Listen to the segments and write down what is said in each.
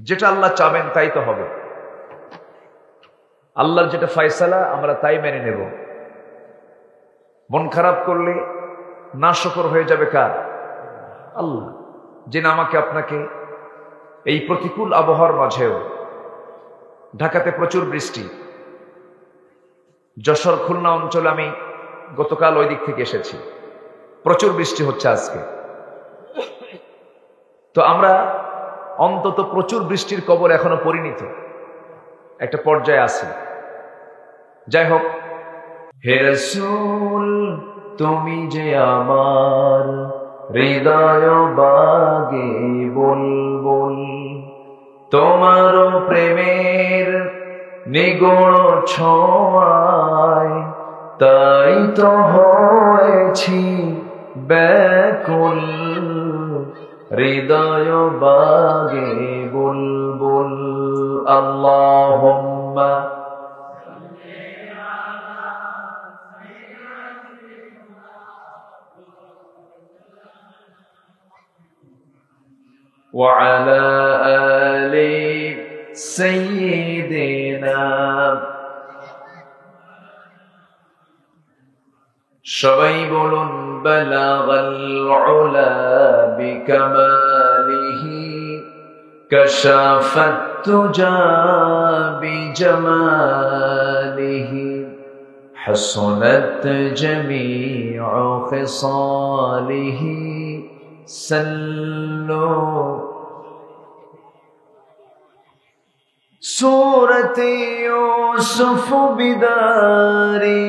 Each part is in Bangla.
যেটা আল্লাহ চাবেন তাই তো হবে। আল্লাহর যেটা ফয়সালা আমরা তাই মেনে নেব। মন খারাপ করলে নাশকর হয়ে যাবে কার? আল্লাহ। যিনি আমাকে আপনাকে এই প্রতিকূল আবহাওয়ার মাঝেও, ঢাকাতে প্রচুর বৃষ্টি, যশোর খুলনা অঞ্চলে আমি গতকাল ওই দিক থেকে এসেছি, প্রচুর বৃষ্টি হচ্ছে আজকে। তো আমরা অন্তত প্রচুর বৃষ্টির কবর এখনো পরিণত একটা পর্যায়ে আছি। যাই হোক, হে রাসূল তুমি যে আমার হৃদয় বাগে বুলবুল, তোমার প্রেমের নিগূঢ় ছোঁয়ায় তাই তো হয়েছি ব্যাকুল, হৃদয় বাগে বুলবুল। আল্লাহুম্মা وعلى آل سيدنا। সবাই বলুন বালাগাল উলা বিকামালিহি কাশাফাত তুজা বিজামালিহি হাসনাত জামিউ খিসালিহি সাল্লু। सूरत यूसुफ बिदारी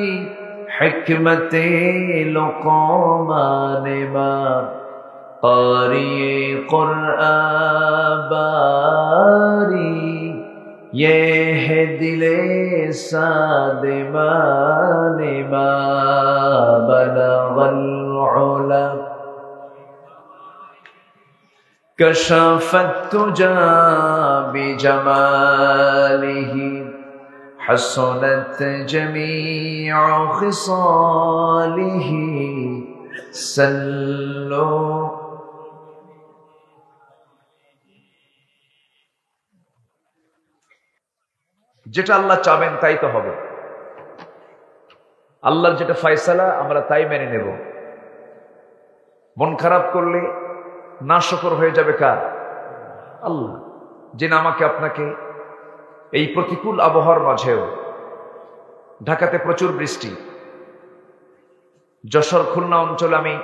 हिकमत लुक़मान मा क़ारिए क़ुरआन बारी, ये है दिले सादिमान मा बलगल उला कशफत तुजा बिजमालिही हसनत जमीउ खिसालिही सल्लु। যেটা আল্লাহ চাবেন তাই তো হবে। আল্লাহর যেটা ফয়সালা আমরা তাই মেনে নেব। মন খারাপ করলে নাশকর হয়ে যাবে কার? আল্লাহ। যিনি আমাকে আপনাকে এই প্রতিকূল আবহাওয়ার মাঝেও, ঢাকাতে প্রচুর বৃষ্টি, যশোর খুলনা অঞ্চলে আমি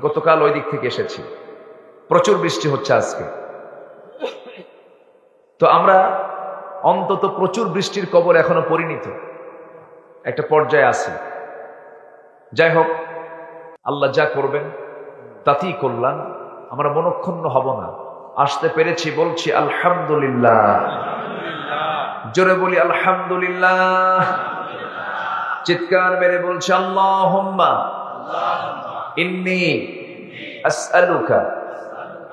গতকাল ওই দিক থেকে এসেছি, প্রচুর বৃষ্টি হচ্ছে আজকে। তো আমরা অন্তত প্রচুর বৃষ্টির কবর এখনো পরিণত একটা পর্যায়ে আছি। যাই হোক, আল্লাহ যা করবেন তাতেই কল্যাণ। আমরা মনক্ষুণ্ণ হব না। আসতে পেরেছি বলছি আলহামদুলিল্লাহ। জোরে বলি আলহামদুলিল্লাহ। চিৎকার মেরে বলছি আল্লাহুম্মা ইন্নী আসআলুকা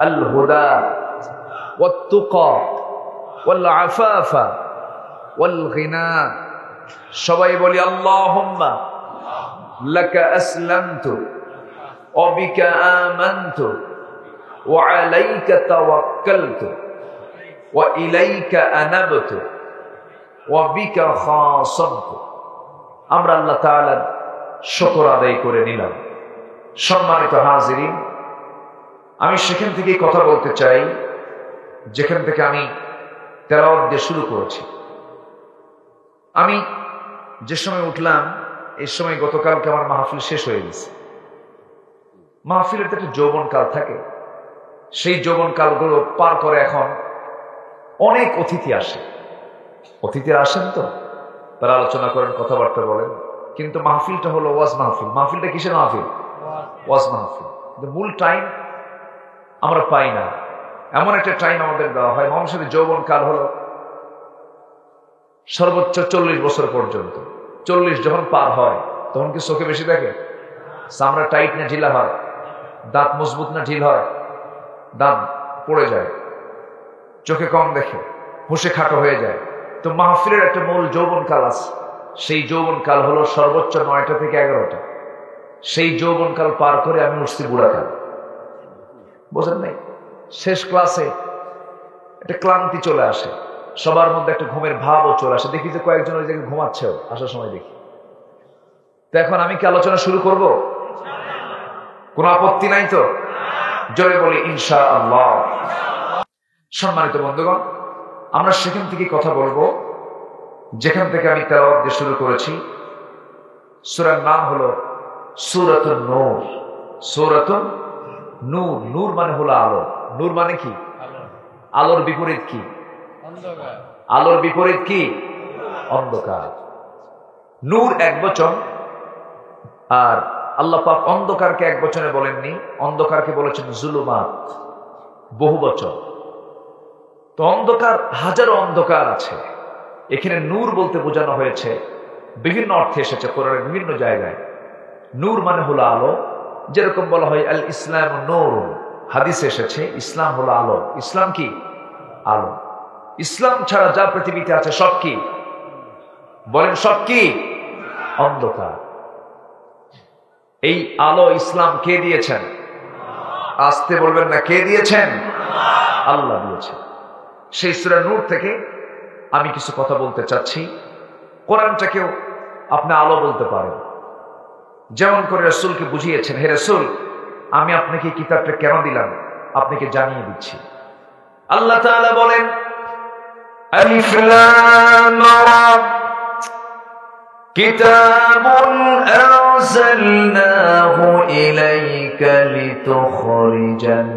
আল হুদা ওয়াত তুকা ওয়াল আফাফা ওয়াল গিনা। সবাই বলি আল্লাহুম্মা লাকা আসলামতু ওয়া বিকা আমানতু ওয়া আলাইকা তাওয়াক্কালতু ওয়া ইলাইকা আনাবতু ওয়া বিকা খাসামতু। আমরা আল্লাহ তাআলার শুকর আদায় করে নিলাম। সম্মানিত হাজিরিন, আমি সেখান থেকে কথা বলতে চাই যেখান থেকে আমি তেলাওয়াত দিয়ে শুরু করেছি। আমি যে সময় উঠলাম এই সময় গতকালকে আমার মাহফিল শেষ হয়ে গেছে। মাহফিলের তো একটা যৌবনকাল থাকে, সেই যৌবনকালগুলো পার করে এখন অনেক অতিথি আসে। অতিথিরা আসেন তো তারা আলোচনা করেন, কথাবার্তা বলেন, কিন্তু মাহফিলটা হলো ওয়াজ মাহফিল। মাহফিলটা কিসের মাহফিল? ওয়াজ মাহফিল। কিন্তু মূল টাইম আমরা পাই না। এমন একটা টাইম আমাদের দেওয়া হয়, মানুষের যৌবনকাল হলো সর্বোচ্চ 40 বছর পর্যন্ত। 40 যখন পার হয় তখন কি চোখে বেশি দেখে? চামড়া টাইট না ঢিলা হয়? দাঁত মজবুত না ঢিল হয়? দাঁত পড়ে যায়, চোখে কম দেখে, হুঁশে খাটো হয়ে যায়। তো মাহফিলের একটা মূল যৌবনকাল আছে। সেই যৌবনকাল হলো সর্বোচ্চ 9টা থেকে 11টা। সেই যৌবনকাল পার করে আমি উঠছি বুড়াকাল। বোঝেন নাই? শেষ ক্লাসে একটা ক্লান্তি চলে আসে, সবার মধ্যে একটা ঘুমের ভাবও চলে আসে। দেখি যে কয়েকজন ওই জায়গায় ঘুমাচ্ছেও আসার সময় দেখি। তো এখন আমি কি আলোচনা শুরু করব? কোনো আপত্তি নাই তো? জোরে বলি ইনশাআল্লাহ। সম্মানিত বন্ধুগণ, আমরা সেখান থেকে কথা বলবো যেখান থেকে আমি তেলাওয়াত দিয়ে শুরু করেছি। সূরার নাম হলো সূরাতুন নূর। সূরাতুন নূর। নূর মানে হলো আলো। নূর মানে কি? আলোর বিপরীত কি? অন্ধকার। আলোর বিপরীত কি? অন্ধকার। নূর একবচন, আর আল্লাহ পাক অন্ধকারকে একবচনে বলেননি, অন্ধকারকে বলেছেন জুলুমাত, বহুবচন। তো অন্ধকার, হাজারো অন্ধকার আছে। এখানে নূর বলতে বোঝানো হয়েছে, বিভিন্ন অর্থে এসেছে কোরআনের বিভিন্ন জায়গায়। নূর মানে হলো আলো, যেরকম বলা হয় আল ইসলাম নূর, হাদিসে এসেছে ইসলাম হলো আলো। ইসলাম কি? আলো। ইসলাম ছাড়া যা পৃথিবীতে আছে সব কি? বলেন সব কি? অন্ধকার। এই আলো ইসলাম কে দিয়েছেন? আসতে বলবেন না, কে দিয়েছেন? আল্লাহ দিয়েছেন। সেই সূরা নূর থেকে আমি কিছু কথা বলতে চাচ্ছি। কোরআনটাকেও আপনি আলো বলতে পারেন, যেমন করে রাসূলকে বুঝিয়েছেন, হে রাসূল আমি আপনাকে কিতাবটা কেন দিলাম আপনাকে জানিয়ে দিচ্ছি। আল্লাহ তাআলা বলেন আলিফ লাম রা কিতাবুন আরসালনাহু ইলাইকা লিতুখরিজান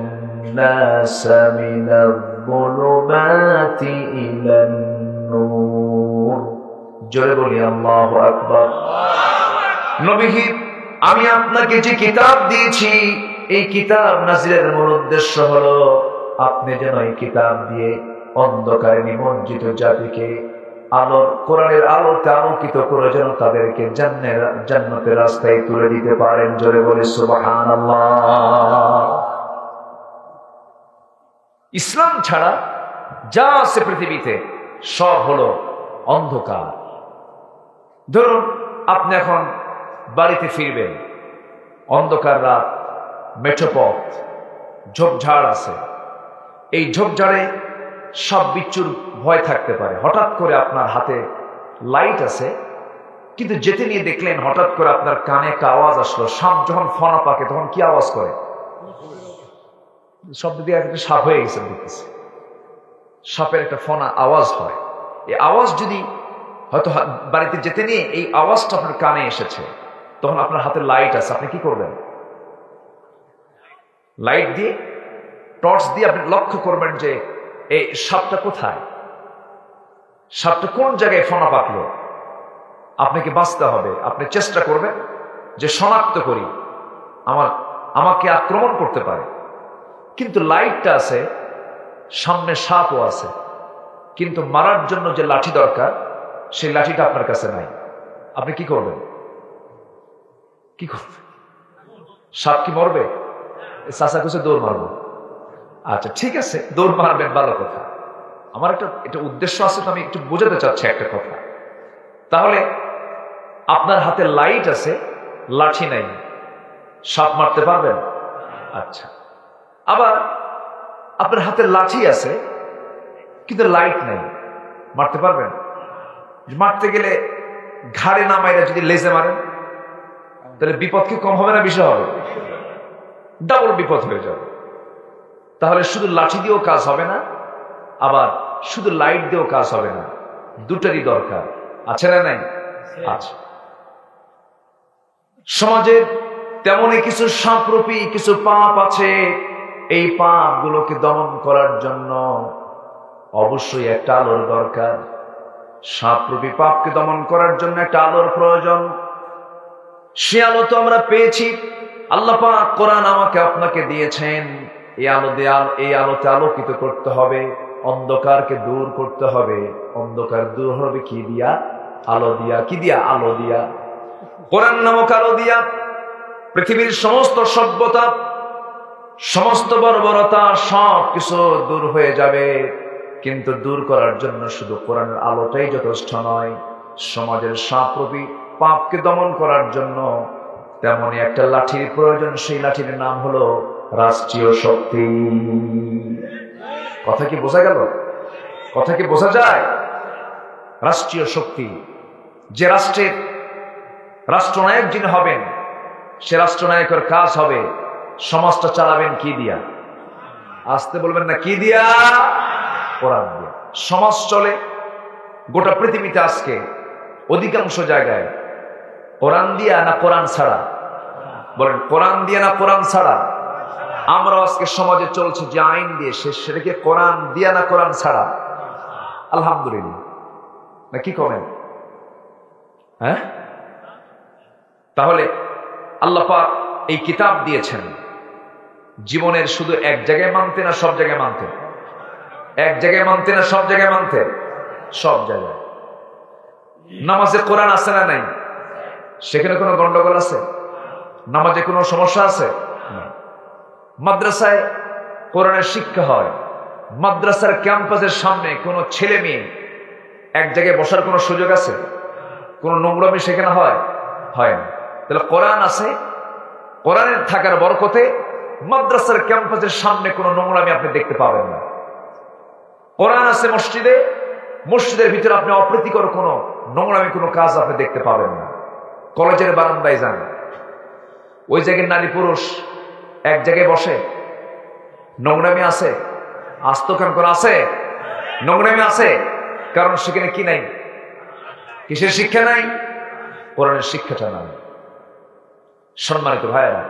নাসা মিনাজ-যুলুমাতি ইলান নূর। জোরে বলি আল্লাহু আকবার। নবী, আমি আপনাকে যে কিতাব দিয়েছি, এই কিতাব নাযিলের মূল উদ্দেশ্য হলো আপনি যেন এই কিতাব দিয়ে অন্ধকারে নিমজ্জিত জাতিকে আলোর, কোরআনের আলোতে আলোকিত করে যেন তাদেরকে জান্নাতের রাস্তায় তুলে দিতে পারেন। জোরে বলে সুবহানাল্লাহ। ইসলাম ছাড়া যা আছে পৃথিবীতে সব হলো অন্ধকার। ধরুন আপনি এখন বাড়িতে ফিরবেন, অন্ধকার রাত, মেঠো পথ, ঝোপঝাড় আছে। এই ঝোপঝাড়ে সব বিচ্ছুর ভয় থাকতে পারে। হঠাৎ করে আপনার হাতে লাইট আছে, কিন্তু যেতে নিয়ে দেখলেন হঠাৎ করে আপনার কানে একটা আওয়াজ আসলো। সাপ যখন ফনা পাকে তখন কি আওয়াজ করে? শব্দ দিয়ে একটা সাপ হয়ে গেছে দেখতেছে। সাপের একটা ফনা আওয়াজ হয়। এই আওয়াজ যদি হয়তো বাড়িতে যেতে নিয়ে এই আওয়াজটা আপনার কানে এসেছে, তখন আপনার হাতে লাইট আছে, আপনি কি করবেন? লাইট দিয়ে, টর্চ দিয়ে আপনি লক্ষ্য করবেন যে এই সাপটা কোথায়, সাপটা কোন জায়গায় ফনা পাকলো। আপনাকে বাঁচতে হবে, আপনি চেষ্টা করবেন যে শনাক্ত করি, আমাকে আক্রমণ করতে পারে। কিন্তু লাইটটা আছে, সামনে সাপও আছে, কিন্তু মারার জন্য যে লাঠি দরকার সেই লাঠিটা আপনার কাছে নাই। আপনি কি করবেন? কি করবেন? সাপ কি মরবে? চাচা কুছে দৌড় মারবো। আচ্ছা ঠিক আছে, দৌড় মারবেন, ভালো কথা। আমার একটা উদ্দেশ্য আছে, তো আমি একটু বোঝাতে চাচ্ছি একটা কথা। তাহলে আপনার হাতে লাইট আছে, লাঠি নাই, সাপ মারতে পারবেন? আচ্ছা। আবার আপনার হাতে লাঠি আছে কিন্তু লাইট নাই, মারতে পারবেন? মারতে গেলে ঘাড়ে না মাইরা যদি লেজে মারেন তাহলে বিপদ কি কম হবে না বেশি হবে? ডাবল বিপদ হয়ে যাবে। তাহলে শুধু লাঠি দিয়েও কাজ হবে না, আবার শুধু লাইট দিয়েও কাজ হবে না, দুটারই দরকার। আছে না নাই? আছে। সমাজের তেমনই কিছু সাপরূপী কিছু পাপ আছে। এই পাপগুলোকে দমন করার জন্য অবশ্যই একটা আলোর দরকার। সাপরূপী পাপকে দমন করার জন্য একটা আলোর প্রয়োজন। সে আলো তো আমরা পেয়েছি, আল্লাহ পাক কোরআন আমাকে আপনাকে দিয়েছেন। এই আলোতে আলোকিত করতে হবে, অন্ধকারকে দূর করতে হবে। অন্ধকার দূর হবে কি দিয়া? আলো দিয়া। কি দিয়া? আলো দিয়া, কোরআন নামক আলো দিয়া। পৃথিবীর সমস্ত সভ্যতা, সমস্ত বর্বরতা সব কিছু দূর হয়ে যাবে, কিন্তু দূর করার জন্য শুধু কোরআনের আলোটাই যথেষ্ট নয়। সমাজের সাপরূপী পাপকে দমন করার জন্য তেমনই একটা লাঠির প্রয়োজন। সেই লাঠির নাম হলো রাষ্ট্রীয় শক্তি। কথা কি বোঝা গেল? কথা কি বোঝা যায়? রাষ্ট্রীয় শক্তি, যে রাষ্ট্রের রাষ্ট্রনায়ক যিনি হবেন, সে রাষ্ট্রনায়কের কাজ হবে সমাজটা চালাবেন কি দিয়া? আসতে বলবেন না, কি দিয়া? কোরআন দিয়া। সমাজ চলে গোটা পৃথিবীতে আজকে অধিকাংশ জায়গায় কোরআন দিয়া না কোরআন ছাড়া? বলেন, কোরআন দিয়া না কোরআন ছাড়া? আমরা আজকে সমাজে চলছে যে আইন দিয়ে, সেটাকে কোরআন দিয়া না কোরআন ছাড়া? আলহামদুলিল্লাহ, না কি করেন? হ্যাঁ, তাহলে আল্লাহ পাক এই কিতাব দিয়েছেন জীবনের শুধু এক জায়গায় মানতে না সব জায়গায় মানতে? এক জায়গায় মানতে না সব জায়গায় মানতে? সব জায়গায়। নামাজে কোরআন আছে না নাই? সেখানে কোনো গন্ডগোল আছে? নামাজে কোনো সমস্যা আছে? মাদ্রাসায় কোরআনের শিক্ষা হয়, মাদ্রাসার ক্যাম্পাসের সামনে কোনো ছেলে মেয়ে এক জায়গায় বসার কোনো সুযোগ আছে? কোন নোংরামি সেখানে হয়? হয় না। তাহলে কোরআন আছে, কোরআনের থাকার বরকতে মাদ্রাসার ক্যাম্পাসের সামনে কোনো নোংরামি আপনি দেখতে পাবেন না। কোরআন আছে মসজিদে, মসজিদের ভিতরে আপনি অপ্রীতিকর কোনো নোংরামি কোনো কাজ আপনি দেখতে পাবেন না। কলেজের বারান্দায় যান, ওই জায়গায় নারী পুরুষ এক জায়গায় বসে, নোংরামি আছে? আস্তকান করা আছে? নোংরামি আছে? কারণ সেখানে কি নাই? কিসের শিক্ষা নাই? কোরআনের শিক্ষাটা নাই। সম্মানিত ভাইয়েরা,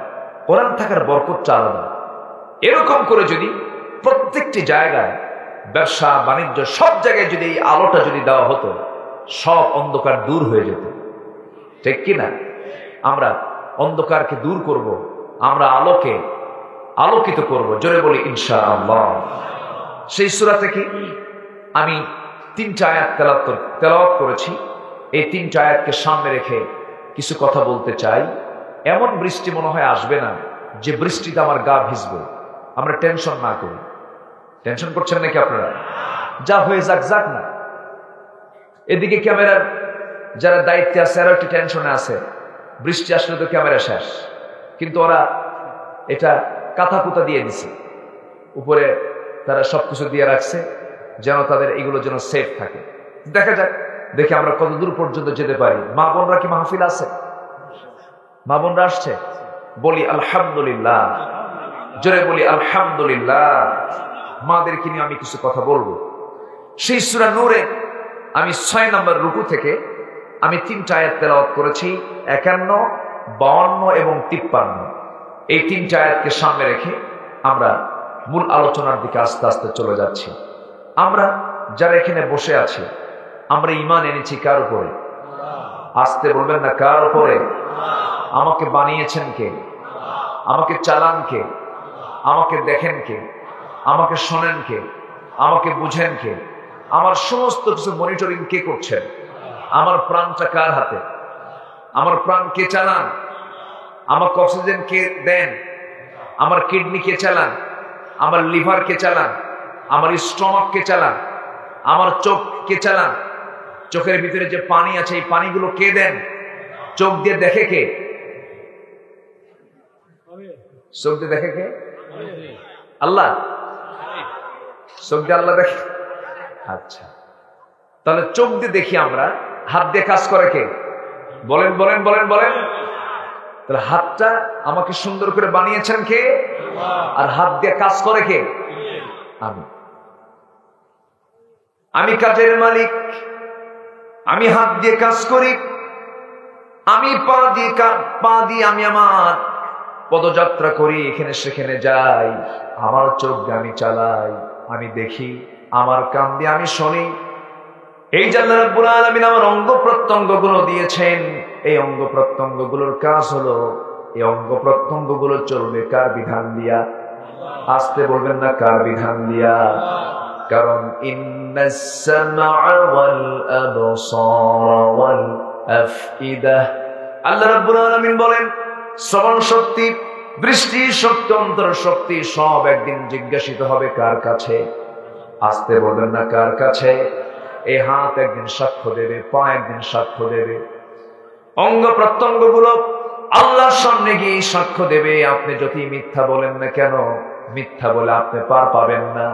কোরআন থাকার বরকতটা আলাদা। এরকম করে যদি প্রত্যেকটি জায়গায়, ব্যবসা বাণিজ্য সব জায়গায় যদি এই আলোটা যদি দেওয়া হতো, সব অন্ধকার দূর হয়ে যেত। ঠিক কিনা? আমরা অন্ধকারকে দূর করব, আমরা আলোকে আলোকিত করব। জোরে বলি ইনশাআল্লাহ। সেই সূরা থেকে আমি 3টা আয়াত তেলাওয়াত করেছি। এই 3টা আয়াতকে সামনে রেখে কিছু কথা বলতে চাই। এমন বৃষ্টি মনে হয় আসবে না যে বৃষ্টিতে আমার গা ভিজবে। আমরা টেনশন না করি। টেনশন করছেন নাকি আপনারা? যা হয়ে যাক যাক না। এদিকে ক্যামেরার যারা দায়িত্বে আছে আরো একটু টেনশনে আছে, বৃষ্টি আসলে তো ক্যামেরা শেষ। কিন্তু ওরা এটা কাঁথা কুতা দিয়ে দিছে, উপরে তারা সবকিছু দিয়ে রাখছে যেন তাদের এগুলো যেন সেফ থাকে। দেখা যাক, দেখে আমরা কত দূর পর্যন্ত যেতে পারি। মা বোনরা কি মাহফিল আছে? মা বোনরা আসছে? বলি আলহামদুলিল্লাহ। জোরে বলি আলহামদুলিল্লাহ। মাদেরকে নিয়ে আমি কিছু কথা বলবো। সেই সূরা নূরে আমি 6 নম্বর রুকু থেকে আমি 3টা আয়াত তেলাওয়াত করেছি, 51, 52 এবং 53। এই 3টা আয়াতকে সামনে রেখে আমরা মূল আলোচনার দিকে আস্তে আস্তে চলে যাচ্ছি। আমরা যারা এখানে বসে আছি, আমরা ঈমান এনেছি কার উপরে? আসতে বলবেন না, কার উপরে? আমাকে বানিয়েছেন কে? আমাকে চালান কে? আমাকে দেখেন কে? আমাকে শোনেন কে? আমাকে বুঝেন কে? আমার সমস্ত কিছু মনিটরিং কে করছেন? আমার প্রাণটা কার হাতে? আমার প্রাণ কে চালান? আমাকে অক্সিজেন কে দেন? আমার কিডনি কে চালান? আমার লিভার কে চালান? আমার স্টমাক কে চালান? আমার চোখ কে চালান? চোখের ভিতরে যে পানি আছে, এই পানিগুলো কে দেন? চোখ দিয়ে দেখে কে? চোখ দিয়ে দেখে কে? আল্লাহ। চোখ দিয়ে আল্লাহ দেখে? আচ্ছা, তাহলে চোখ দিয়ে দেখি আমরা। হাত দিয়ে কাজ করে কে? বলেন বলেন বলেন বলেন। তাহলে হাতটা আমাকে সুন্দর করে বানিয়েছেন কে? আর হাত দিয়ে কাজ করে কে? আমি। আমি কাজের মালিক, আমি হাত দিয়ে কাজ করি, আমি পা দিয়ে আমি আমার পদযাত্রা করি, এখানে সেখানে যাই, আমার চোখ দিয়ে আমি চালাই, আমি দেখি, আমার কান দিয়ে আমি শুনি। এই যে আল্লাহ রাব্বুল আলামিন আমার অঙ্গ প্রত্যঙ্গ গুলো দিয়েছেন, এই অঙ্গ প্রত্যঙ্গ গুলোর কাজ হলো, এই অঙ্গ প্রত্যঙ্গ গুলো চলবে কার বিধান দিয়া? আসতে বলবেন না, কার বিধান দিয়া? কারণ ইন্নাস সামআ ওয়াল আবসারা ওয়াল আফইদা, আল্লাহ রাব্বুল আলামিন বলেন শ্রবণ শক্তি, দৃষ্টি শক্তি, অন্তর শক্তি সব একদিন জিজ্ঞাসিত হবে কার কাছে? আসতে বলবেন না, কার কাছে? এই হাত একদিন সাক্ষ্য দেবে, পা একদিন সাক্ষ্য দেবে, অঙ্গ প্রত্যঙ্গ গুলো আল্লাহর সামনে গিয়ে সাক্ষ্য দেবে। আপনি যদি মিথ্যা বলেন না কেন, মিথ্যা বলে আপনি পার পাবেন না।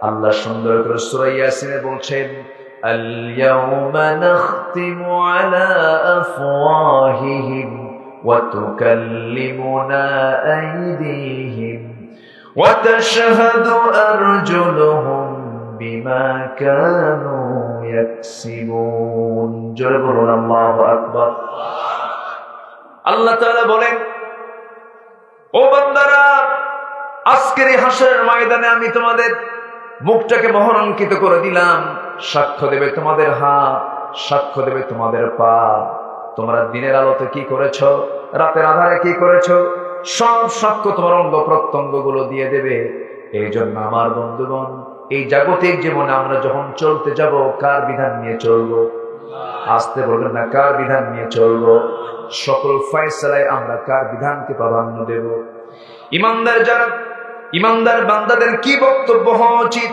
আল্লাহ সুন্দর করে সূরা ইয়াসিনে বলছেন, আল-ইয়াওমা নাখতিমু আলা আফওয়াহিহিম ওয়া তুকাল্লিমুনা আইদিহিম ওয়া তাশহাদু আরজুলুহুম বিমা কানু ইয়াকসিবুন। জোরে বলুন আল্লাহু আকবার। আল্লাহ তাআলা বলেন, ও বান্দারা, আজকের এই হাসরের ময়দানে আমি তোমাদের মুখটাকে মোহরাঙ্কিত করে দিলাম। সাক্ষ্য দেবে তোমাদের হাত, সাক্ষ্য দেবে তোমাদের পা। তোমরা দিনের আলোতে কি করেছো, রাতের আধারে কি করেছো, সব সাক্ষ্য তোমার অঙ্গ প্রত্যঙ্গ গুলো দিয়ে দেবে। এই জন্য আমার বন্ধুগণ, এই জাগতিক জীবনে আমরা যখন চলতে যাব, কার বিধান নিয়ে চলবো? আসতে বলবেন না, কার বিধান নিয়ে চলবো? সকল ফয়সালায় আমরা কার বিধানকে প্রাধান্য দেব? ইমানদার যারা, ইমানদার বান্দাদের কি বক্তব্য হওয়া উচিত?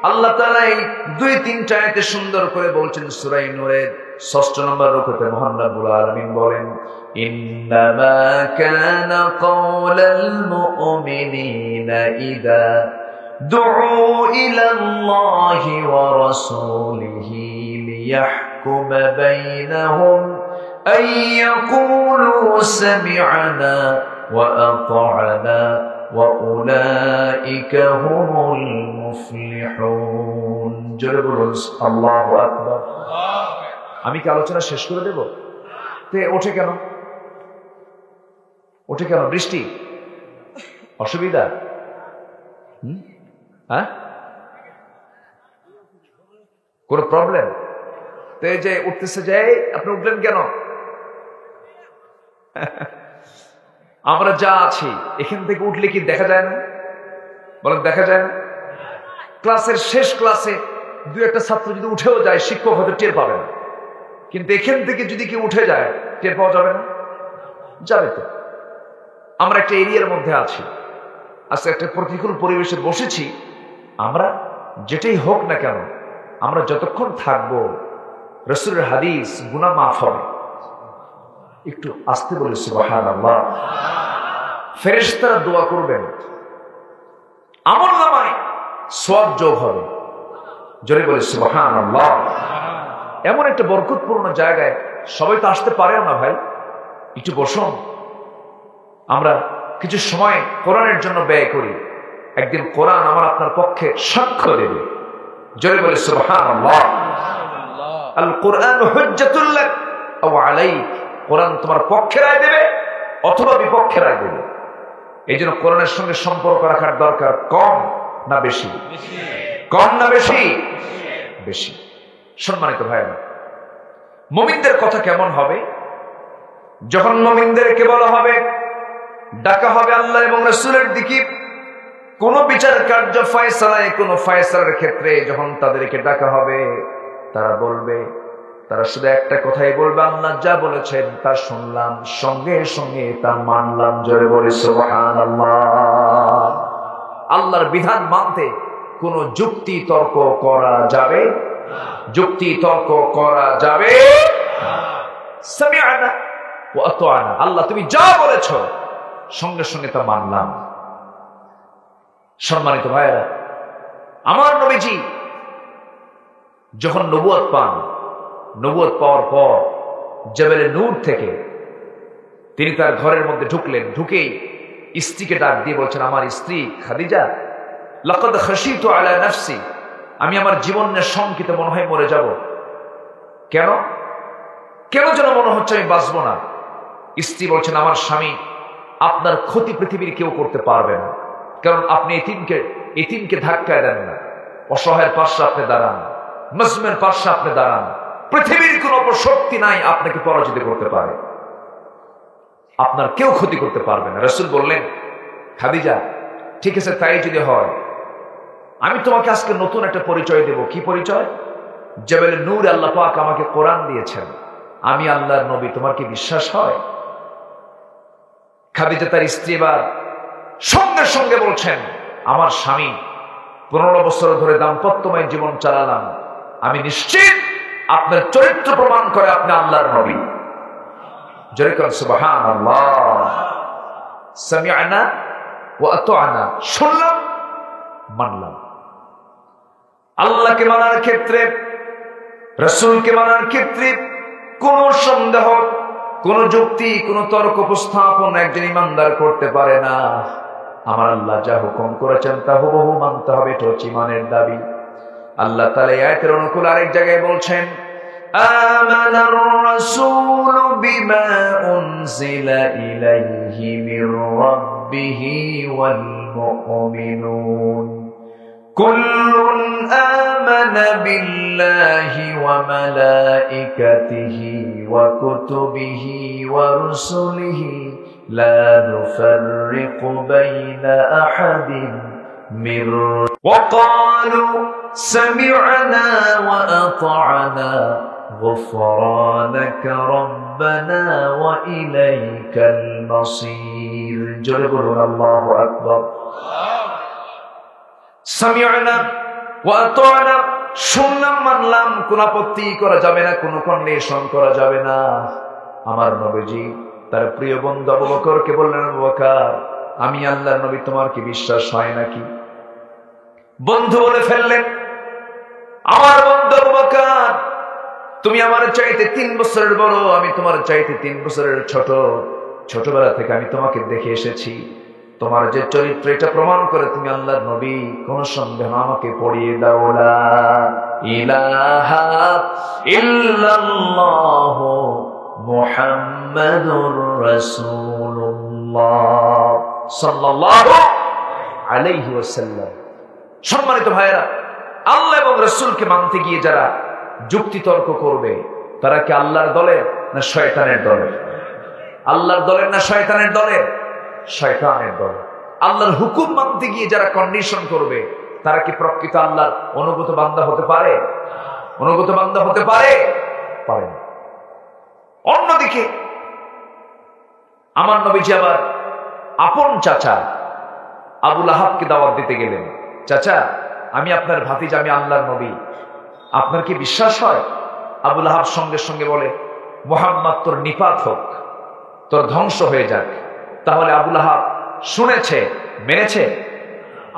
আল্লাহ তাআলা এই 2-3টা আয়াতে সুন্দর করে বলছেন। সূরা নূরের 6 নম্বর রুকুতে মহান রব্বুল আলামিন বলেন, ইন্নামা কানা কাওলাল মুমিনিনা ইযা দুউ ইলাল্লাহি ওয়া রাসূলিহি লিয়াহকুমা বাইনাহুম আন ইয়াকুলু সামি'না ওয়া আতা'না وَأُولَئِكَ هُمُ الْمُفْلِحُونَ। জোরে বলুন আল্লাহু আকবার। আমি কি আলোচনা শেষ করে দেব? তে ওঠে কেন? ওঠে কেন? বৃষ্টি, অসুবিধা? হ্যাঁ, কোন প্রবলেম? তো এই যে উঠতেছে, যাই আপনি উঠলেন কেন? আমরা যা আছি এখান থেকে উঠলে কি দেখা যায় না? বলেন, দেখা যায় না? ক্লাসের শেষ ক্লাসে 2-1টা ছাত্র যদি উঠেও যায়, শিক্ষক হয়তো টের পাবে না, কিন্তু এখান থেকে যদি কেউ উঠে যায়, টের পাওয়া যাবে না? যাবে তো। আমরা একটা এরিয়ার মধ্যে আছি, আজকে একটা প্রতিকূল পরিবেশে বসেছি। আমরা যেটাই হোক না কেন, আমরা যতক্ষণ থাকবো, রাসূলের হাদিস, গুনাহ মাফ হবে। একটু আস্তে বলে সুবহানাল্লাহ। ফেরেশতারা দোয়া করবেন, আমলনামায় সওয়াব যোগ হবে। জোরে বলে সুবহানাল্লাহ। এমন একটা বরকতপূর্ণ জায়গায় সবাই তো আসতে পারে না ভাই, একটু বসুন। আমরা কিছু সময় কোরআনের জন্য ব্যয় করি, একদিন কোরআন আমার আপনার পক্ষে সাক্ষ্য দেবে। জোরে বলে সুবহানাল্লাহ। আল কোরআন হুজ্জাতুল লাক আও আলাইক। কোরআন তোমার পক্ষে রায় দেবে অথবা বিপক্ষে রায় দেবে। এই জন্য কোরআনের সঙ্গে সম্পর্ক রাখার দরকার কম না বেশি? কম না বেশি? বেশি। সম্মানিত ভাইরা, মুমিনদের কথা কেমন হবে? যখন মুমিনদেরকে বলা হবে, ডাকা হবে আল্লাহ এবং রাসূলের দিকে, কোন বিচার কার্য ফয়সালায়, কোন ফয়সালার ক্ষেত্রে যখন তাদেরকে ডাকা হবে, তারা বলবে, তারা শুধু একটা কথাই বলবে, আল্লাহ যা বলেছেন তা শুনলাম, সঙ্গে সঙ্গে তা মানলাম। জোরে বলে সুবহানাল্লাহ। আল্লাহর বিধান মানতে কোন যুক্তি তর্ক করা যাবে? যুক্তি তর্ক করা যাবে? সামি'না ওয়া আতা'না। আল্লাহ তুমি যা বলেছো সঙ্গে সঙ্গে তা মানলাম। সম্মানিত ভাইরা, আমার নবীজি যখন নবুয়ত পান, নবুয়ত পাওয়ার পর জবেলে নূর থেকে তিনি তার ঘরের মধ্যে ঢুকলেন। ঢুকেই স্ত্রীকে ডাক দিয়ে বলছেন, আমার স্ত্রী খাদিজা, লাকাদ খাশিতু আলা নাফসি, আমি আমার জীবনের শঙ্কিত মনে হয় মরে যাব। কেন? কেন যেন মনে হচ্ছে আমি বাঁচবো না। স্ত্রী বলছেন, আমার স্বামী, আপনার ক্ষতি পৃথিবীর কেউ করতে পারবে না, কারণ আপনি এতিমকে ধাক্কায় দেন না, অসহায়ের পাশে আপনি দাঁড়ান, মাজলুমের পাশে আপনি দাঁড়ান। পৃথিবীর কোন অপশক্তি নাই আপনাকে পরাজিত করতে পারে, আপনার কেউ ক্ষতি করতে পারবে না। রাসূল বললেন, খাদিজা, ঠিক আছে, তাই যদি হয়, আমি তোমাকে আজকে নতুন একটা পরিচয় দেব। কি পরিচয়? জবেলে নূর আল্লাহ পাক আমাকে কোরআন দিয়েছেন, আমি আল্লাহর নবী। তোমার কি বিশ্বাস হয়? খাদিজা তার স্ত্রী এবার সঙ্গে সঙ্গে বলছেন, আমার স্বামী, 15 বছর ধরে দাম্পত্যময় জীবন চালালাম, আমি নিশ্চিত আপনার চরিত্র প্রমাণ করে আপনি আল্লাহর নবী। জোরে করে সুবহানাল্লাহ। সামি'না ওয়া আতা'না, শুনলাম মানলাম। আল্লাহকে মানার ক্ষেত্রে, রাসূলকে মানার ক্ষেত্রে কোন সন্দেহ, কোন যুক্তি, কোন তর্ক উপস্থাপন একজন ইমানদার করতে পারে না। আমার আল্লাহ যা হুকুম করেছেন তা হুবহু মানতে হবে, এটা হচ্ছে ইমানের দাবি। আল্লাহ তাআলা এই আয়াতের অনুকূল আরেক জায়গায় বলছেন, আমানার রাসূলু বিমা উনজিলা ইলাইহি মির রাব্বিহি ওয়াল মুমিনুন কুল্লুন আমানা বিল্লাহি ওয়া মালাইকাতিহি ওয়া কুতুবিহি ওয়া রুসুলিহি লা নুফাররিকু বাইনা আহাদিন মির ওয়া ক্বালু সামি'না ওয়া আতা'না غفرانك ربنا وإليك المصير। জোরে বলুন আল্লাহু আকবার। সামি'না ওয়া আতা'না, শুনলাম মানলাম, কোন আপত্তি করা যাবে না, কোন কন্ডিশন করা যাবে না। আমার নবীজি তার প্রিয় বন্ধু আবু বকরকে বললেন, আবু বকর, আমি আল্লাহর নবী, তোমার কি বিশ্বাস হয় নাকি? বন্ধু বলে ফেললেন, আমার বন্ধু আবু বকর, তুমি আমার চাইতে 3 বছরের বড়, আমি তোমার চাইতে 3 বছরের ছোট। ছোটবেলা থেকে আমি তোমাকে দেখে এসেছি, তোমার যে চরিত্র এটা প্রমাণ করে তুমি আল্লাহর নবী, কোন সন্দেহ আমাকে পড়িয়ে দাও। লা ইলাহা ইল্লাল্লাহু মুহাম্মাদুর রাসূলুল্লাহ সাল্লাল্লাহু আলাইহি ওয়াসাল্লাম। সম্মানিত ভাইরা, আল্লাহ এবং রাসূলকে মানতে গিয়ে যারা যুক্তি তর্ক করবে, তারা কি আল্লাহর দলে না শয়তানের দলে? আল্লাহর দলে না শয়তানের দলে? শয়তানের দলে। আল্লাহর হুকুম মানতে গিয়ে যারা কন্ডিশন করবে, তারা কি প্রকৃত আল্লাহর অনুগত বান্দা হতে পারে? অনুগত বান্দা হতে পারে? পারে না। অন্যদিকে আমার নবীজি আবার আপন চাচা আবু লাহাবকে দাওয়াত দিতে গেলেন, চাচা আমি আপনার ভাতিজা, আমি আল্লাহর নবী, আপনার কি বিশ্বাস হয়? আবু লাহাব সঙ্গে সঙ্গে বলে, মুহাম্মদ তোর নিপাত হোক, তোর ধ্বংস হয়ে যাক। তাহলে আবু লাহাব শুনেছে, মেনেছে?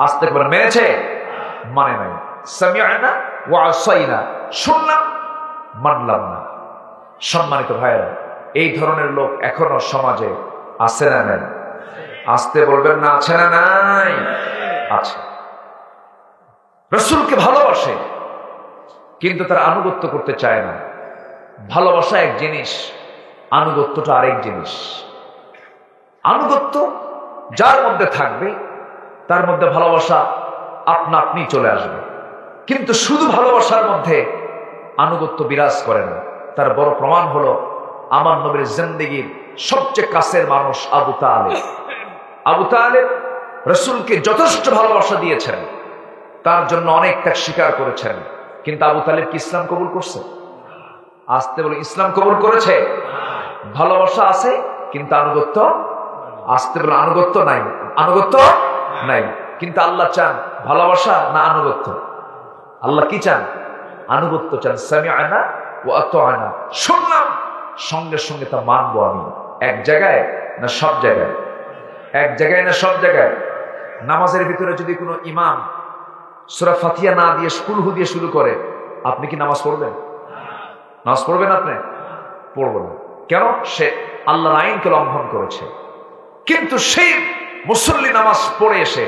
আস্তে করে মেনেছে? মানে নাই। সামি'না ওয়া আসাইনা, শুনলাম মানলাম না। সম্মানিত ভাইরা, এই ধরনের লোক এখনো সমাজে আছে না নাই? আসতে বলবেন না, আছে না নাই? আছে। রাসূলকে ভালোবাসে কিন্তু তারা আনুগত্য করতে চায় না। ভালোবাসা এক জিনিস, আনুগত্যটা আরেক জিনিস। আনুগত্য যার মধ্যে থাকবে তার মধ্যে ভালোবাসা আপনা আপনি চলে আসবে, কিন্তু শুধু ভালোবাসার মধ্যে আনুগত্য বিরাজ করে না। তার বড় প্রমাণ হলো আমার নবীর জিন্দেগীর সবচেয়ে কাছের মানুষ আবু তালেব। আবু তালেব রাসূলকে যথেষ্ট ভালোবাসা দিয়েছেন, তার জন্য অনেক ত্যাগ স্বীকার করেছেন, কিন্তু আবু তালেব কি ইসলাম কবুল করছে? আসতে বলে ইসলাম কবুল করেছে? ভালোবাসা আছে কিন্তু আনুগত্য, আসতে বলে আনুগত্য নাই, আনুগত্য নাই। কিন্তু আল্লাহ চান ভালোবাসা না আনুগত্য? আল্লাহ কি চান? আনুগত্য চান। সামি'না ওয়া আতা'না, শুনলাম সঙ্গে সঙ্গে তা মানবো। আমি এক জায়গায় না সব জায়গায়? এক জায়গায় না সব জায়গায়? নামাজের ভিতরে যদি কোনো ইমাম সূরা ফাতিহা না দিয়ে কুলহু দিয়ে শুরু করে, আপনি কি নামাজ পড়বেন? নামাজ পড়বেন আপনি? পড়বেন না। কেন? সে আল্লাহর আইনকে লঙ্ঘন করেছে। কিন্তু সেই মুসল্লি নামাজ পড়ে এসে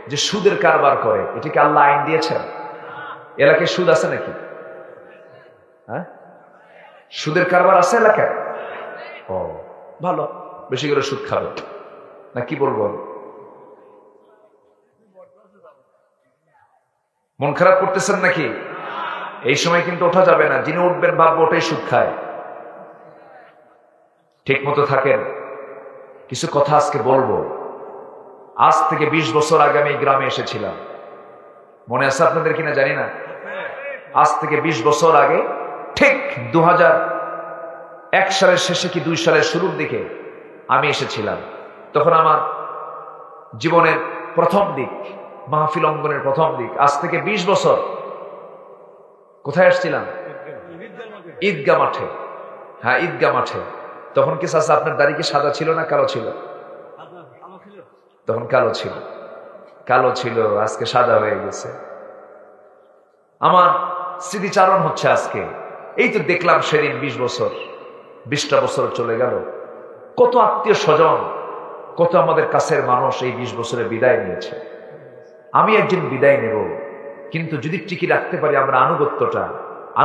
যে সুদের কারবার করে, এটাকে আল্লাহ আইন দিয়েছেন? এলাকায় সুদ আছে নাকি? হ্যাঁ, সুদের কারবার আছে এলাকায়? ও ভালো, বেশি করে সুদ খাবে না, কি বলবো? মন খারাপ করতেছেন নাকি? এই সময় কিন্তু ওঠা যাবে না, যিনি উঠবেন ভাববো ওটাই সুদ খায়। ঠিক মতো থাকেন। কিছু কথা আজকে বলবো। আজ থেকে 20 বছর আগে আমি এই গ্রামে এসেছিলাম, মনে আছে আপনাদের কিনা জানি না। আজ থেকে 20 বছর আগে ঠিক 2001 সালের শেষে কি 2 সালের শুরুর দিকে আমি এসেছিলাম। তখন আমার জীবনের প্রথম দিক, মাহফিল অঙ্গনের প্রথম দিক। আজ থেকে 20 বছর কোথায় আসছিলাম? ঈদগাহ মাঠে। হ্যাঁ, ঈদগাহ মাঠে। তখন কি চাচা আপনার দাড়ি কি সাদা ছিল না কালো ছিল? তখন কালো ছিল, কালো ছিল, আজকে সাদা হয়ে গেছে। আমার স্মৃতিচারণ হচ্ছে আজকে। এই তো দেখলাম সেদিন 20 বছর 20টা বছর চলে গেল। কত আত্মীয় স্বজন, কত আমাদের কাছের মানুষ এই 20 বছরে বিদায় নিয়েছে। আমি একদিন বিদায় নেব, কিন্তু যদি টিকি রাখতে পারি আমরা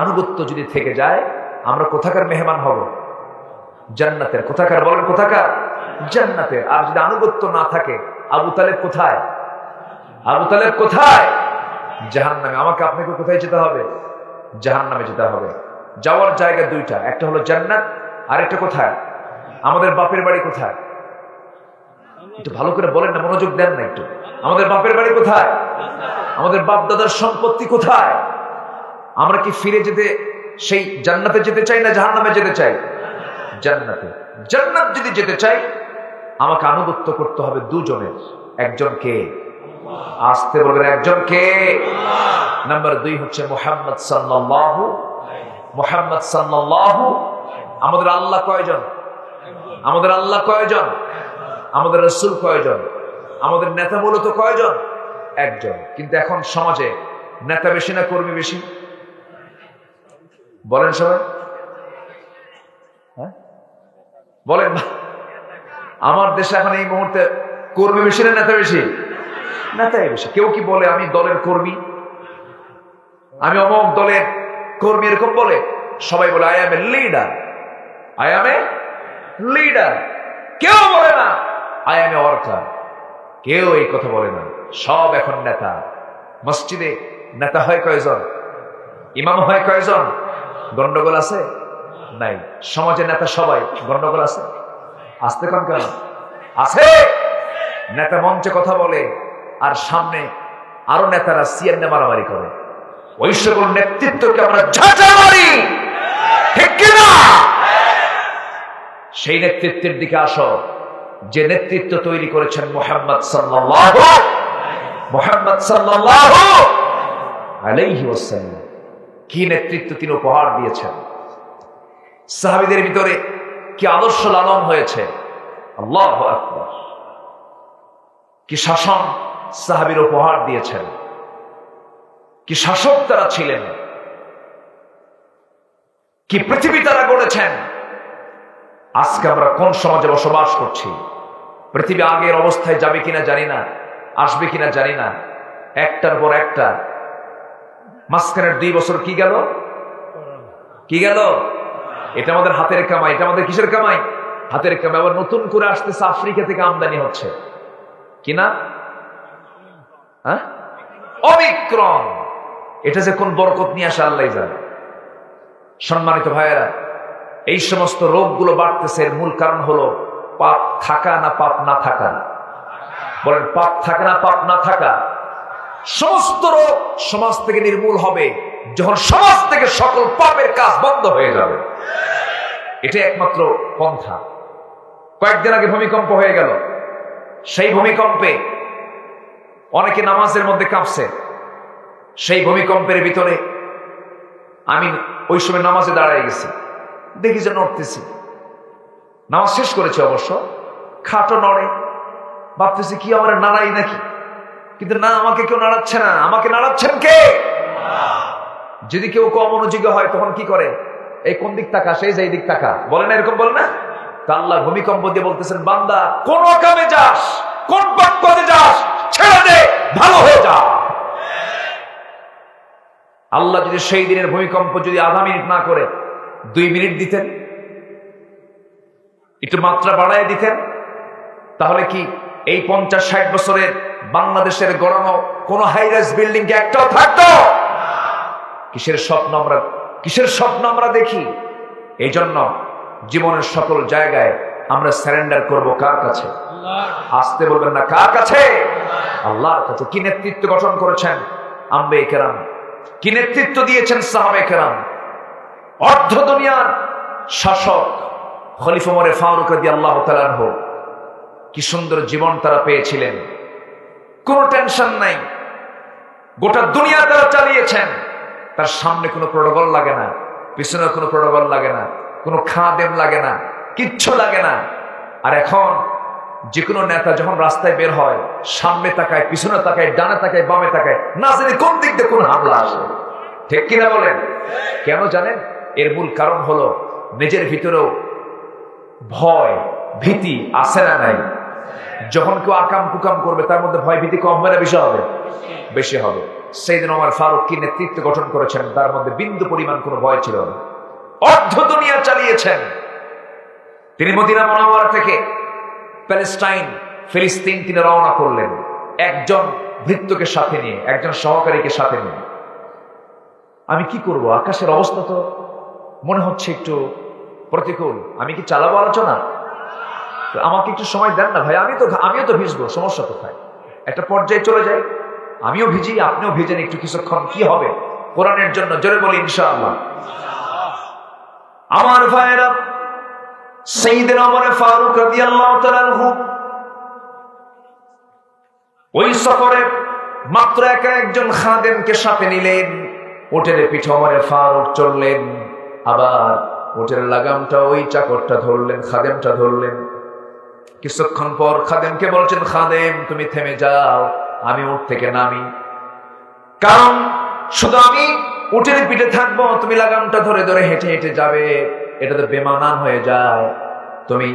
আনুগত্য যদি থেকে যায়, আমরা কোথাকার মেহমান হব? জান্নাতের। কোথাকার বলেন? কোথাকার? জান্নাতের। আর যদি আনুগত্য না থাকে, আবু তালেব কোথায়? আবু তালেব কোথায়? জাহান্নামে। আমাকে আপনাকে কোথায় যেতে হবে? জাহান্নামে যেতে হবে। যাওয়ার জায়গা দুইটা, একটা হলো জান্নাত, আর একটা কোথায়? আমাদের বাপের বাড়ি কোথায়? একটু ভালো করে বলেন না, মনোযোগ দেন না একটু। আমাদের বাপের বাড়ি কোথায়? আমাদের বাপ দাদার সম্পত্তি কোথায়? আমরা কি ফিরে যেতে সেই জান্নাতে যেতে চাই না জাহান্নামে যেতে চাই? জান্নাতে। জান্নাত যদি যেতে চাই, আমাকে আনুগত্য করতে হবে দুজনের। একজনকে, আসতে বলবেন, একজনকে। নাম্বার 2 হচ্ছে মুহাম্মদ সাল্লাল্লাহু। মুহাম্মদ সাল্লাল্লাহু। আমাদের আল্লাহ কয়জন? আমাদের আল্লাহ কয়জন? আমাদের রাসূল কয়জন? আমাদের নেতা মূলত কয়জন? একজন। কিন্তু এখন সমাজে নেতা বেশি না কর্মী বেশি? বলেন সবাই, হ্যাঁ বলেন। আমার দেশে এখন এই মুহূর্তে কর্মী বেশি না নেতা বেশি? নেতাই বেশি। কেউ কি বলে আমি দলের কর্মী, আমি অমুক দলের কর্মী, এরকম বলে? সবাই বলে I M a leader, I M a leader. কেউ বলে না আই এম এ ওয়ার্কার, কেউ এই কথা বলে না। সব এখন নেতা। মসজিদে নেতা হয় কয়জন? ইমাম হয় কয়জন? গন্ডগোল আছে? নাই। সমাজে নেতা সবাই, গন্ডগোল আছে? আসতে কম কেন? আছে। নেতা মঞ্চে কথা বলে, আর সামনে আরো নেতারা সিএনএ মারামারি করে। ওই সকল নেতৃত্বকে আমরা ঝাঁঝা মারি, ঠিক কিনা? সেই নেতৃত্বের দিকে আসো, যে নেতৃত্ব তৈরি করেছেন মুহাম্মদ সাল্লাল্লাহু আলাইহি ওয়াসাল্লাম। কি নেতৃত্ব তিনি উপহার দিয়েছেন। সাহাবীদের ভিতরে কি আদর্শ লালন হয়েছে। আল্লাহু আকবার। কি শাসন সাহাবীর উপহার দিয়েছেন, কি শাসক তারা ছিলেন, কি পৃথিবী তারা গড়েছেন। আজকে আমরা কোন সমাজে বসবাস করছি? পৃথিবী আগের অবস্থায় যাবে কিনা জানি না, আসবে কিনা জানি না। একটার পর একটা। মাঝখানের 2 বছর কি গেল? কি গেল? এটা আমাদের হাতের কামাই। এটা আমাদের কিসের কামাই? হাতের কামাই। আবার নতুন করে আসতেছে, আফ্রিকা থেকে আমদানি হচ্ছে কিনা? হ্যাঁ, অমিক্রন। এটা যে কোন বরকত নিয়ে আসে আল্লাহ জানে। সম্মানিত ভাইয়েরা, এই সমস্ত রোগগুলো বাড়তেছে, এর মূল কারণ হলো পাপ থাকা না পাপ না থাকা? বলেন, পাপ থাকা না পাপ না থাকা? সমস্ত রোগ সমাজ থেকে নির্মূল হবে যখন সমাজ থেকে সকল পাপের কাজ বন্ধ হয়ে যাবে। এটা একমাত্র পন্থা। কয়েকদিন আগে ভূমিকম্প হয়ে গেল। সেই ভূমিকম্পে অনেকে নামাজের মধ্যে কাঁপছে। সেই ভূমিকম্পের ভিতরে আমি ওই সময় নামাজে দাঁড়ায় গেছি, দেখি যে নড়তেছি। নামাজ শেষ করেছে অবশ্য, খাটও নড়ে। ভাবতেছি কি আমার নাড়াই নাকি, কিন্তু না, আমাকে কেউ নাড়াচ্ছে না। আমাকে নাড়াচ্ছেন কে? যদি কেউ কম মনোযোগী হয় তখন কি করে? এই কোন দিক তাকা, সেই যে এই দিক তাকা, বলে না, এরকম বলে না? তা আল্লাহ ভূমিকম্প দিয়ে বলতেছেন, বান্দা কোন কামে যাস, কোন পথে যাস, ছেড়ে দে, ভালো হয়ে যা। আল্লাহ যদি সেই দিনের ভূমিকম্প যদি আধা মিনিট না করে 2 মিনিট দিতেন, একটু মাত্রা বাড়ায় দিতেন, তাহলে কি এই 50-60 বছরের বাংলাদেশের গড়ানো কোন হাইরাইজ বিল্ডিং কে একটাও থাকতো? কিসের স্বপ্ন আমরা দেখি। এই জন্য জীবনের সকল জায়গায় আমরা সারেন্ডার করব কার কাছে? আসতে বলবেন না, কার কাছে? আল্লাহর কাছে। কি নেতৃত্ব গঠন করেছেন আম্বিয়া কেরাম, কি নেতৃত্ব দিয়েছেন সাহাবা কেরাম। অর্ধ দুনিয়ার শাসক খলিফা ওমর ফারুক রাদিয়াল্লাহু তাআলা আনহু, কি সুন্দর জীবন তারা পেয়েছিলেন। কোনো টেনশন নাই, গোটা দুনিয়া তারা চালিয়েছেন। তার সামনে কোনো প্রোটোকল লাগে না, পিছনে কোনো প্রোটোকল লাগে না, কোনো খাদেম লাগে না, কিচ্ছু লাগে না। আর এখন যে কোনো নেতা যখন রাস্তায় বের হয়, সামনে তাকায়, পিছনে তাকায়, ডানে তাকায়, বামে তাকায়, না জানি কোন দিক দিয়ে কোন হামলা আসে। ঠিক কিনা বলেন? কেন জানেন? এর মূল কারণ হলো নিজের ভিতরেও ভয় ভীতি আছে না নাই? যখন কেউ আকাম কুকাম করবে তার মধ্যে ভয় ভীতি কম হবে না বেশি হবে? বেশি হবে। সাইয়েদনা ওমর ফারুক কি নেতৃত্ব গঠন করেছেন, তার মধ্যে বিন্দু পরিমাণ কোনো ভয় ছিল না। অর্ধ দুনিয়া চালিয়েছেন তিনি। মদিনা মুনাওয়ারা থেকে প্যালেস্টাইন ফিলিস্তিন তিনি রওনা করলেন একজন ভৃত্যকে সাথে নিয়ে, একজন সহকারীকে সাথে নিয়ে। আমি কি করব, আকাশের অবস্থা তো মনে হচ্ছে একটু প্রতিকূল, আমি কি চালাবো আলোচনা? আমাকে একটু সময় দেন না ভাই, আমিও তো ভিজবো, সমস্যা কোথায়? একটা পর্যায়ে চলে যাই, আমিও ভিজি আপনিও ভিজেন একটু কিছুক্ষণ, কি হবে কোরআনের জন্য? জোরে বলি ইনশাআল্লাহ। আমার ভাইয়েরা, সাইয়েদনা ওমর ফারুক রাদিয়াল্লাহু তাআলা আনহু ওই সফরে মাত্র একা একজন খাদেমকে সাথে নিলেন। উটের পিঠে ওমর ফারুক চললেন, আবার উটের লাগামটা ওই চাকরটা ধরলেন, খাদেমটা ধরলেন। কিছুক্ষণ পর খাদেমকে বলছেন, খাদেম তুমি থেমে যাও, আমি উট থেকে নামি, কারণ শুধু আমি উটের পিঠে থাকবো, তুমি লাগামটা ধরে ধরে হেঁটে হেঁটে যাবে, এটা তো বেমানান হয়ে যায়। তুমি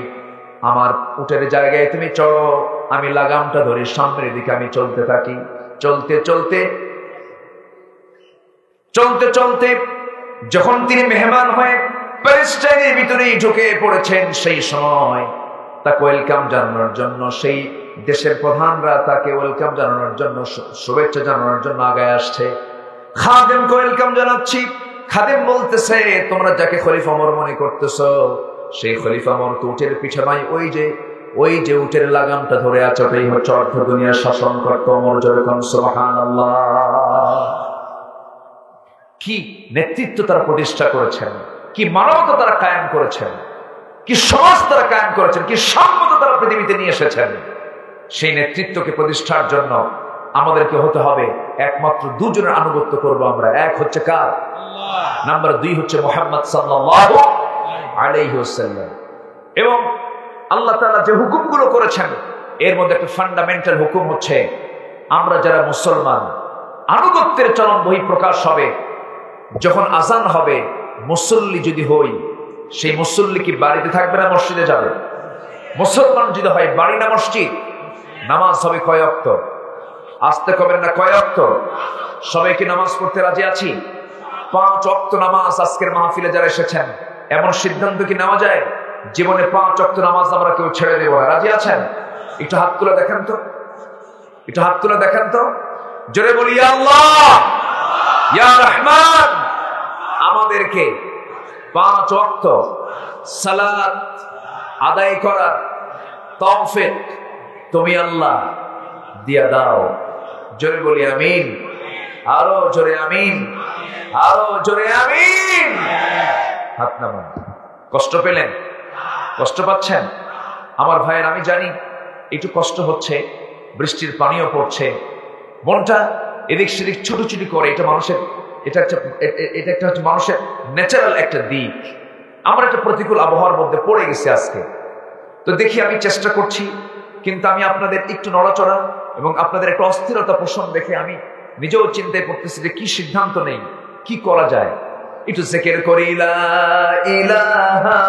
আমার উটের জায়গায় তুমি চড়ো, আমি লাগামটা ধরে সামনের দিকে আমি চলতে থাকি। চলতে চলতে চলতে চলতে যখন তিনি মেহমান হয়ে প্যালেস্টাইনের ভিতরেই ঢুকে পড়েছেন, সেই সময় তাকে ওয়েলকাম জানানোর জন্য সেই দেশের প্রধানরা তাকে ওয়েলকাম জানানোর জন্য, শুভেচ্ছা জানানোর জন্য আগায় আসছে। খাদেমকে ওয়েলকাম জানাচ্ছি। খাদেম বলতেছে, তোমরা যাকে খলিফা ওমর মনে করতেছো, সেই খলিফা ওমর তো উটের পিছে নয়, ওই যে উটের লাগামটা ধরে আছে, ওটাই হচ্ছে অর্ধ দুনিয়ার শাসনকর্তা ওমর। যেরকম সুবহানাল্লাহ। কি নেতৃত্ব তারা প্রতিষ্ঠা করেছেন, কি মানবতা তারা কায়েম করেছেন, কি সমাজ তারা কায়েম করেছেন, কি সাম্যতা তারা পৃথিবীতে নিয়ে এসেছেন। সেই নেতৃত্বকে প্রতিষ্ঠার জন্য আমাদেরকে হতে হবে একমাত্র দুজনের আনুগত্য করব আমরা। এক হচ্ছে কার? নাম্বার 2 হচ্ছে মুহাম্মদ সাল্লাল্লাহু আলাইহি ওয়াসাল্লাম। এবং আল্লাহ তাআলা যে হুকুমগুলো করেছেন এর মধ্যে একটা ফান্ডামেন্টাল হুকুম হচ্ছে, আমরা যারা মুসলমান, আনুগত্যের চরম বহিঃপ্রকাশ হবে যখন আজান হবে। মুসল্লি যদি হই, সেই মুসল্লি কি বাড়িতে থাকবে না মসজিদে যাবে? মুসলমান যদি হয় বাড়ি না মসজিদ? নামাজ হবে কয় ওয়াক্ত? আসতে কবেন না, কয় ওয়াক্ত? সবাই কি নামাজ পড়তে রাজি আছি? 5 ওয়াক্ত নামাজ। আজকের মাহফিলে যারা এসেছেন, এমন সিদ্ধান্ত কি নেওয়া যায় জীবনে 5 ওয়াক্ত নামাজ আমরা কেউ ছেড়ে দেব না? রাজি আছেন? একটু হাত তুলে দেখেন তো, একটু হাত তুলে দেখেন তো, জোরে বলি ইয়া আল্লাহ, ইয়া রহমান। আমাদেরকে 5 ওয়াক্ত সালাত আদায় করার তৌফিক তুমি আল্লাহ দিয়া দাও। জোরে বলি আমিন, আরো জোরে আমিন, আরো জোরে আমিন। হাত নামান। কষ্ট পেলেন? কষ্ট পাচ্ছেন? আমার ভাইয়ের, আমি জানি একটু কষ্ট হচ্ছে, বৃষ্টির পানিও পড়ছে, মনটা এদিক সেদিক ছুটোছুটি করে। এটা মানুষের, এটা একটা হচ্ছে মানুষের ন্যাচারাল একটা দিক। আমরা একটা প্রতিকূল আবহাওয়ার মধ্যে পড়ে গেছি আজকে। তো দেখি, আমি চেষ্টা করছি, কিন্তু আমি আপনাদের একটু নড়াচড়া এবং আপনাদের একটা অস্থিরতা পোষণ দেখে আমি নিজেও চিন্তায় পড়তেছি যে কি সিদ্ধান্ত নেই, কি করা যায়। একটু জিকির করি লা ইলাহা